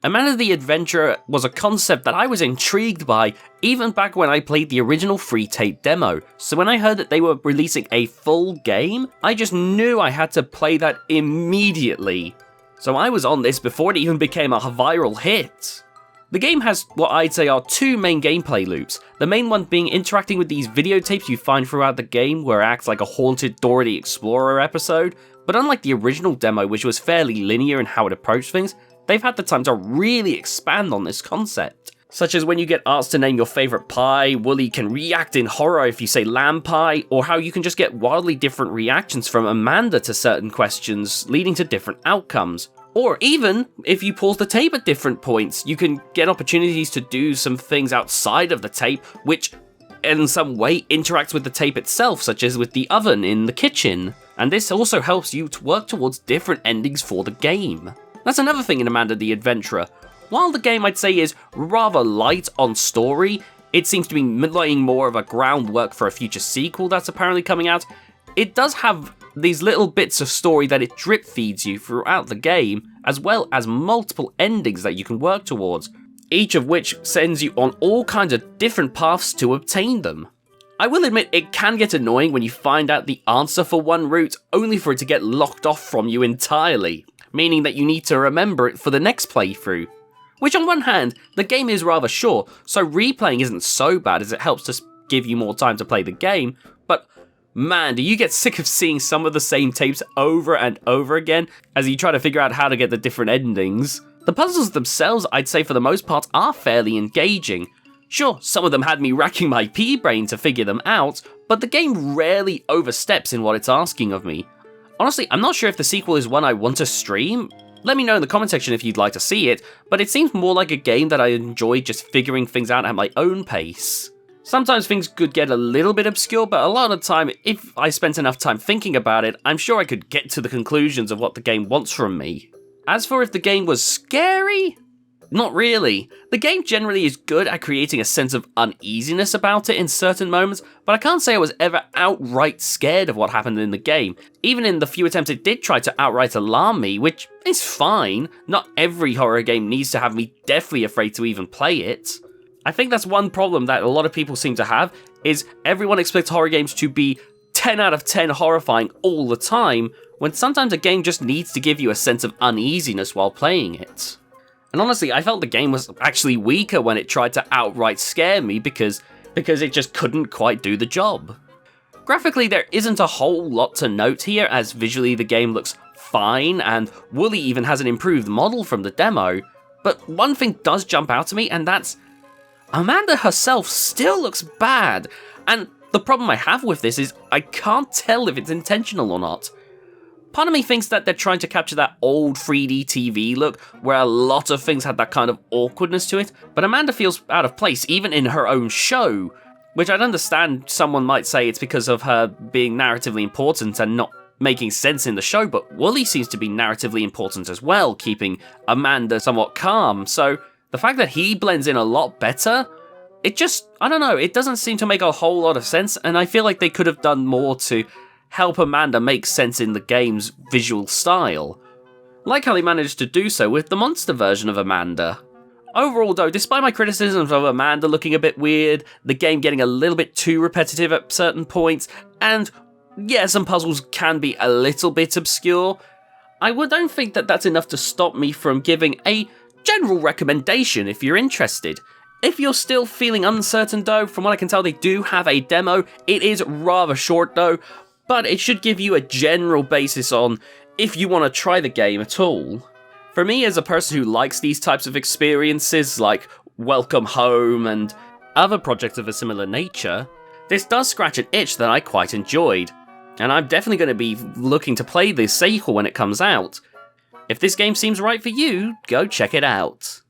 Amanda the Adventurer was a concept that I was intrigued by even back when I played the original free tape demo, so when I heard that they were releasing a full game, I just knew I had to play that immediately. So I was on this before it even became a viral hit. The game has what I'd say are two main gameplay loops, the main one being interacting with these videotapes you find throughout the game where it acts like a haunted Dora the Explorer episode, but unlike the original demo which was fairly linear in how it approached things, they've had the time to really expand on this concept. Such as when you get asked to name your favourite pie, Wooly can react in horror if you say lamb pie, or how you can just get wildly different reactions from Amanda to certain questions, leading to different outcomes. Or even, if you pause the tape at different points, you can get opportunities to do some things outside of the tape, which in some way interacts with the tape itself, such as with the oven in the kitchen. And this also helps you to work towards different endings for the game. That's another thing in Amanda the Adventurer. While the game I'd say is rather light on story, it seems to be laying more of a groundwork for a future sequel that's apparently coming out. It does have these little bits of story that it drip feeds you throughout the game, as well as multiple endings that you can work towards, each of which sends you on all kinds of different paths to obtain them. I will admit it can get annoying when you find out the answer for one route, only for it to get locked off from you entirely, meaning that you need to remember it for the next playthrough. Which on one hand, the game is rather short, so replaying isn't so bad as it helps to give you more time to play the game, but man, do you get sick of seeing some of the same tapes over and over again as you try to figure out how to get the different endings. The puzzles themselves, I'd say for the most part, are fairly engaging. Sure, some of them had me racking my pea-brain to figure them out, but the game rarely oversteps in what it's asking of me. Honestly, I'm not sure if the sequel is one I want to stream. Let me know in the comment section if you'd like to see it, but it seems more like a game that I enjoy just figuring things out at my own pace. Sometimes things could get a little bit obscure, but a lot of the time, if I spent enough time thinking about it, I'm sure I could get to the conclusions of what the game wants from me. As for if the game was scary, not really. The game generally is good at creating a sense of uneasiness about it in certain moments, but I can't say I was ever outright scared of what happened in the game. Even in the few attempts it did try to outright alarm me, which is fine. Not every horror game needs to have me deathly afraid to even play it. I think that's one problem that a lot of people seem to have, is everyone expects horror games to be 10 out of 10 horrifying all the time, when sometimes a game just needs to give you a sense of uneasiness while playing it. And honestly, I felt the game was actually weaker when it tried to outright scare me because it just couldn't quite do the job. Graphically, there isn't a whole lot to note here, as visually the game looks fine, and Wooly even has an improved model from the demo, but one thing does jump out to me, and that's Amanda herself still looks bad, and the problem I have with this is I can't tell if it's intentional or not. Part of me thinks that they're trying to capture that old 3D TV look, where a lot of things had that kind of awkwardness to it, but Amanda feels out of place even in her own show, which I'd understand someone might say it's because of her being narratively important and not making sense in the show, but Wooly seems to be narratively important as well, keeping Amanda somewhat calm, so the fact that he blends in a lot better, it just, I don't know, it doesn't seem to make a whole lot of sense, and I feel like they could have done more to help Amanda make sense in the game's visual style. Like how they managed to do so with the monster version of Amanda. Overall though, despite my criticisms of Amanda looking a bit weird, the game getting a little bit too repetitive at certain points, and yeah, some puzzles can be a little bit obscure, I don't think that that's enough to stop me from giving a general recommendation if you're interested. If you're still feeling uncertain though, from what I can tell they do have a demo. It is rather short though, but it should give you a general basis on if you want to try the game at all. For me, as a person who likes these types of experiences, like Welcome Home and other projects of a similar nature, this does scratch an itch that I quite enjoyed, and I'm definitely going to be looking to play this sequel when it comes out. If this game seems right for you, go check it out.